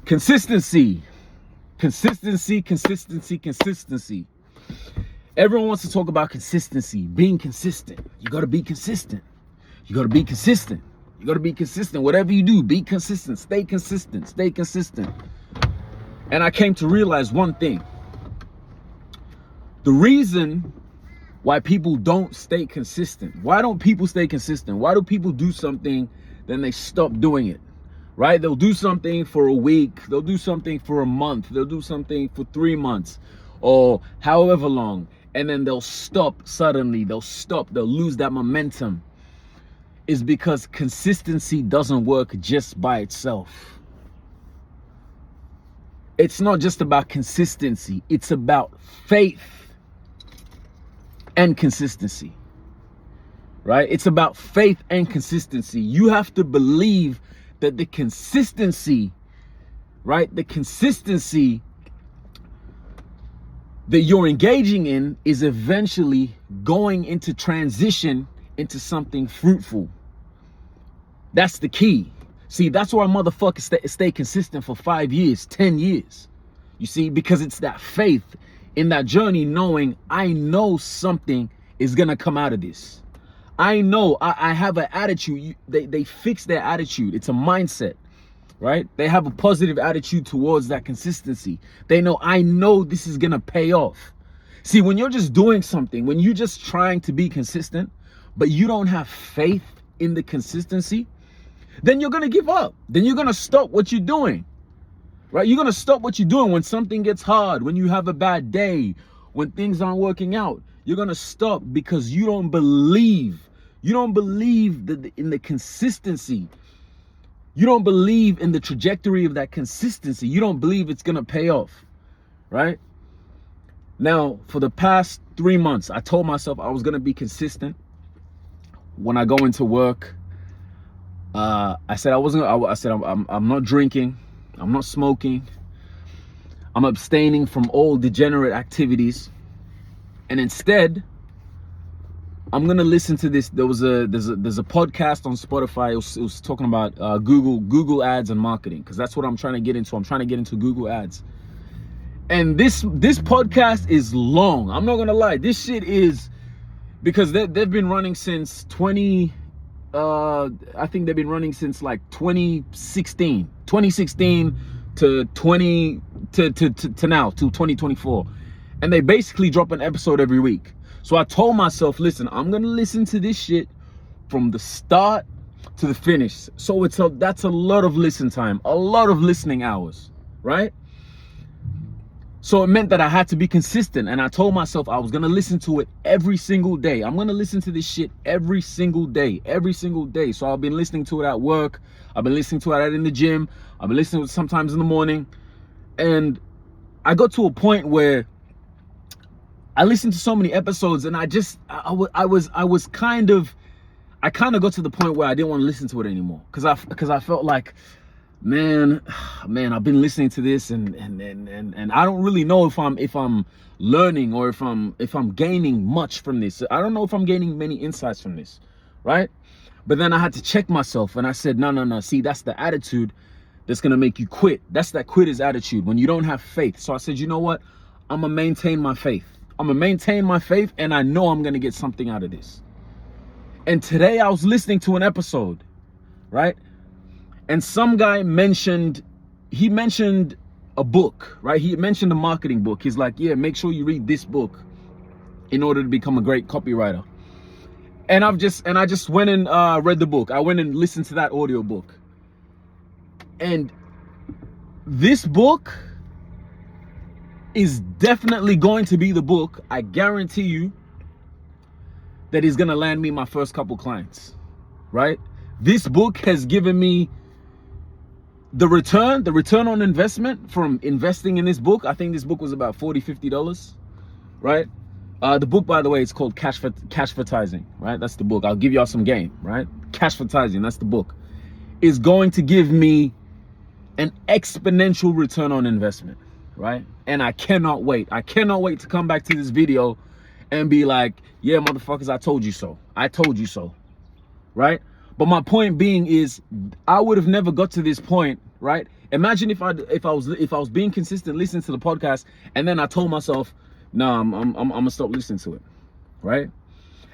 Consistency. Consistency, consistency, consistency. Everyone wants to talk about consistency, being consistent. You got to be consistent. You got to be consistent. You got to be consistent. Whatever you do, be consistent. Stay consistent. Stay consistent. And I came to realize one thing. The reason why people don't stay consistent. Why don't people stay consistent? Why do people do something, then they stop doing it? Right? They'll do something for a week. They'll do something for a month. They'll do something for 3 months or however long. And then they'll stop suddenly. They'll stop. They'll lose that momentum. Is because consistency doesn't work just by itself. It's not just about consistency. It's about faith and consistency. Right? It's about faith and consistency. You have to believe that the consistency, right? The consistency that you're engaging in is eventually going into transition into something fruitful. That's the key. See, that's why motherfuckers stay consistent for 5 years, 10 years. You see, because it's that faith in that journey, knowing I know something is going to come out of this. I know I have an attitude. They fix their attitude. It's a mindset, right? They have a positive attitude towards that consistency. They know, I know this is going to pay off. See, when you're just doing something, when you're just trying to be consistent, but you don't have faith in the consistency, then you're going to give up. Then you're going to stop what you're doing, right? You're going to stop what you're doing when something gets hard, when you have a bad day, when things aren't working out. You're going to stop because you don't believe. You don't believe in the consistency. You don't believe in the trajectory of that consistency. You don't believe it's going to pay off, right? Now, for the past 3 months, I told myself I was going to be consistent. When I go into work, I said I'm not drinking. I'm not smoking. I'm abstaining from all degenerate activities. And instead, I'm gonna listen to this. There's a podcast on Spotify. It was talking about Google ads and marketing, because that's what I'm trying to get into. I'm trying to get into Google ads. And this podcast is long. I'm not gonna lie. This shit is, because they've been running since I think they've been running since like 2016 to now, to 2024. And they basically drop an episode every week. So I told myself, listen, I'm going to listen to this shit from the start to the finish. So that's a lot of listen time, a lot of listening hours, right? So it meant that I had to be consistent. And I told myself I was going to listen to it every single day. I'm going to listen to this shit every single day. So I've been listening to it at work. I've been listening to it in the gym. I've been listening to it sometimes in the morning. And I got to a point where I listened to so many episodes, and I kind of got to the point where I didn't want to listen to it anymore, because I felt like, man, I've been listening to this and I don't really know if I'm learning or if I'm gaining much from this. I don't know if I'm gaining many insights from this, right? But then I had to check myself, and I said, no. See, that's the attitude that's gonna make you quit. That's that quitter's attitude, when you don't have faith. So I said, you know what? I'm gonna maintain my faith. And I know I'm gonna get something out of this. And today I was listening to an episode, right? And some guy mentioned a book, right? He mentioned a marketing book. He's like, yeah, make sure you read this book in order to become a great copywriter. And I just went and read the book. I went and listened to that audio book. And this book is definitely going to be the book, I guarantee you, that is going to land me my first couple clients, right? This book has given me the return on investment from investing in this book. I think this book was about $40-50, right? The book, by the way, it's called Cashvertising, right? That's the book. I'll give y'all some game, right? Cashvertising, that's the book. Is going to give me an exponential return on investment, right? And I cannot wait. I cannot wait to come back to this video and be like, yeah, motherfuckers, I told you so. I told you so, right? But my point being is, I would have never got to this point right? Imagine if I was being consistent, listening to the podcast, and then I told myself, nah, I'm gonna stop listening to it, right?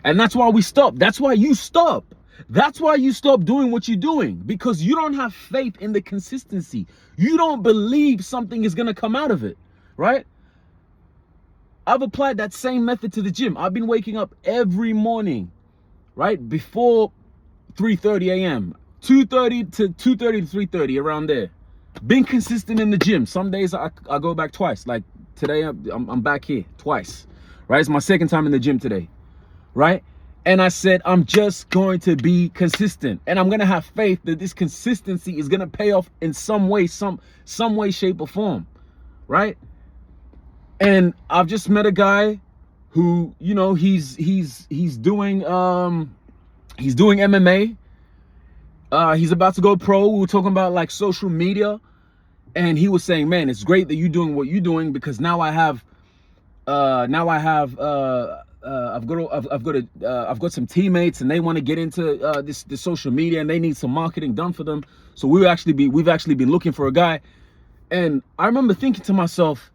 And that's why we stop. That's why you stop. That's why you stop doing what you're doing, because you don't have faith in the consistency. You don't believe something is gonna come out of it, right? I've applied that same method to the gym. I've been waking up every morning, right, before 3:30 a.m. 2:30 to 3:30, around there. Being consistent in the gym. Some days I go back twice. Like today, I'm back here twice, right? It's my second time in the gym today, right? And I said, I'm just going to be consistent, and I'm going to have faith that this consistency is going to pay off in some way, some way, shape or form, right? And I've just met a guy who, you know, he's doing MMA. He's about to go pro. We were talking about like social media, and he was saying, man, it's great that you're doing what you're doing, because now I've got some teammates, and they want to get into this social media, and they need some marketing done for them. So we've actually been looking for a guy. And I remember thinking to myself,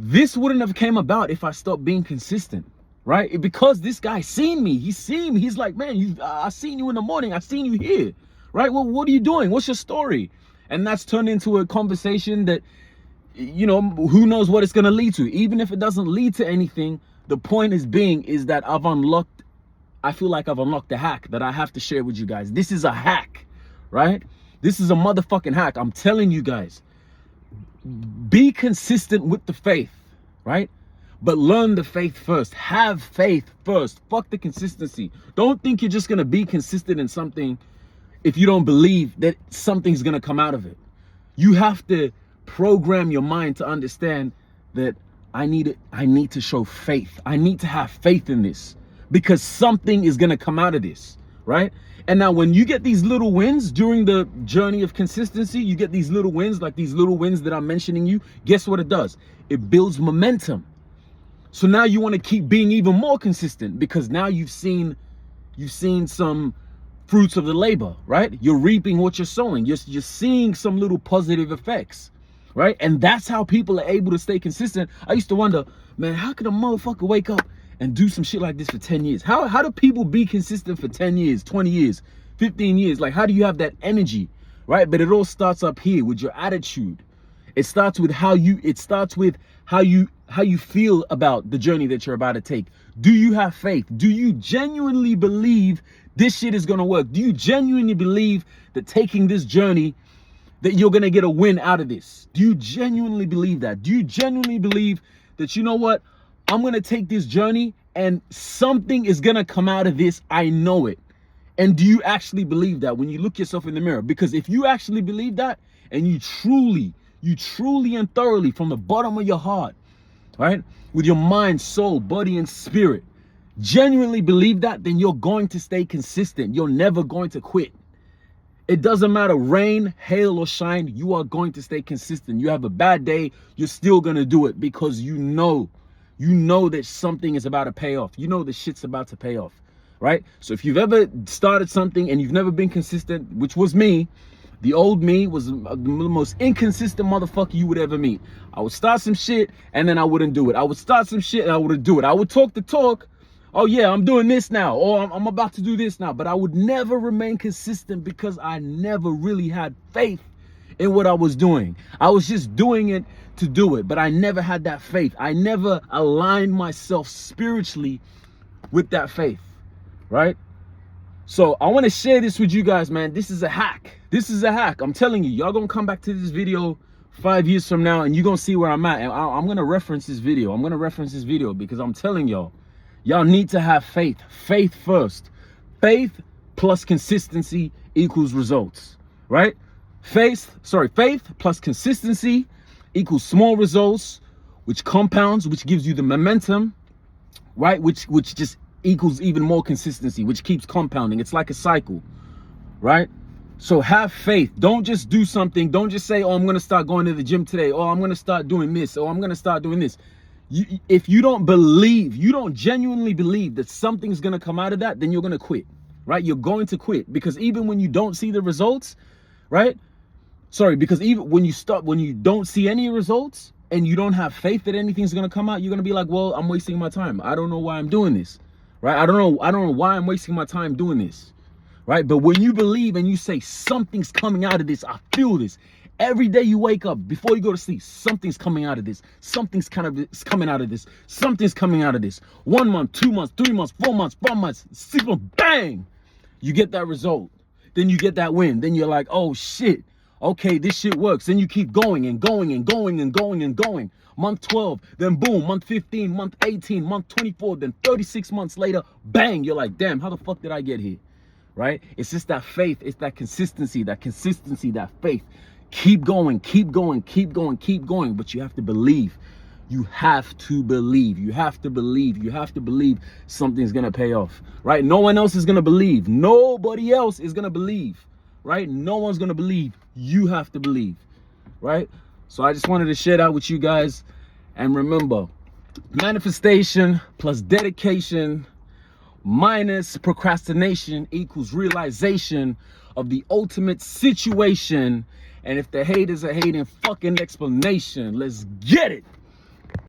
this wouldn't have came about if I stopped being consistent, right? Because this guy seen me. He's like, man, I seen you in the morning. I seen you here, right? Well, what are you doing? What's your story? And that's turned into a conversation that, you know, who knows what it's going to lead to. Even if it doesn't lead to anything, the point is that I feel like I've unlocked a hack that I have to share with you guys. This is a hack, right? This is a motherfucking hack. I'm telling you guys, be consistent with the faith, right? But learn the faith first. Have faith first. Fuck the consistency. Don't think you're just going to be consistent in something if you don't believe that something's going to come out of it. You have to program your mind to understand that I need to show faith. I need to have faith in this, because something is going to come out of this, right? And now when you get these little wins during the journey of consistency, you get these little wins, like these little wins that I'm mentioning you, guess what it does? It builds momentum. So now you want to keep being even more consistent, because now you've seen some fruits of the labor, right? You're reaping what you're sowing. You're seeing some little positive effects, right? And that's how people are able to stay consistent. I used to wonder, man, how could a motherfucker wake up and do some shit like this for 10 years? How do people be consistent for 10 years, 20 years, 15 years? Like, how do you have that energy, right? But it all starts up here with your attitude. It starts with how you feel about the journey that you're about to take. Do you have faith? Do you genuinely believe this shit is going to work? Do you genuinely believe that taking this journey, that you're going to get a win out of this? Do you genuinely believe that? Do you genuinely believe that, you know what, I'm going to take this journey and something is going to come out of this? I know it. And do you actually believe that when you look yourself in the mirror? Because if you actually believe that, and you truly and thoroughly from the bottom of your heart, right, with your mind, soul, body, and spirit, genuinely believe that, then you're going to stay consistent. You're never going to quit. It doesn't matter, rain, hail, or shine, you are going to stay consistent. You have a bad day, you're still going to do it, because you know that something is about to pay off. You know the shit's about to pay off, right? So if you've ever started something and you've never been consistent, which was me, the old me was the most inconsistent motherfucker you would ever meet. I would start some shit and then I wouldn't do it. I would start some shit and I wouldn't do it. I would talk the talk. Oh yeah, I'm doing this now, or I'm about to do this now. But I would never remain consistent, because I never really had faith in what I was doing. I was just doing it to do it, but I never had that faith. I never aligned myself spiritually with that faith, right? So I want to share this with you guys, man. This is a hack. This is a hack. I'm telling you, y'all gonna come back to this video 5 years from now and you're gonna see where I'm at. And I'm gonna reference this video. Because I'm telling y'all need to have faith. Faith first. Faith plus consistency equals results, right? Faith plus consistency equals small results, which compounds, which gives you the momentum, right? Which just equals even more consistency, which keeps compounding. It's like a cycle, right? So have faith. Don't just do something. Don't just say, oh, I'm going to start going to the gym today. Oh, I'm going to start doing this. Oh, I'm going to start doing this. If you don't genuinely believe that something's going to come out of that, then you're going to quit, right? You're going to quit, because even when you don't see the results, right? Sorry, because even when you don't see any results and you don't have faith that anything's gonna come out, you're gonna be like, well, I'm wasting my time. I don't know why I'm doing this, right? I don't know why I'm wasting my time doing this, right? But when you believe and you say something's coming out of this, I feel this. Every day you wake up, before you go to sleep, something's coming out of this. Something's coming out of this. Something's coming out of this. 1 month, 2 months, 3 months, 4 months, 5 months, 6 months, bang! You get that result. Then you get that win. Then you're like, oh shit. Okay, this shit works. Then you keep going and going and going and going and going. Month 12, then boom, month 15, month 18, month 24, then 36 months later, bang, you're like, damn, how the fuck did I get here? Right? It's just that faith. It's that consistency, that faith. Keep going, keep going, keep going, keep going. But you have to believe. You have to believe. You have to believe. You have to believe something's going to pay off. Right? No one else is going to believe. Nobody else is going to believe. Right? No one's going to believe. You have to believe. Right? So I just wanted to share that with you guys. And remember, manifestation plus dedication minus procrastination equals realization of the ultimate situation. And if the haters are hating, fucking explanation. Let's get it.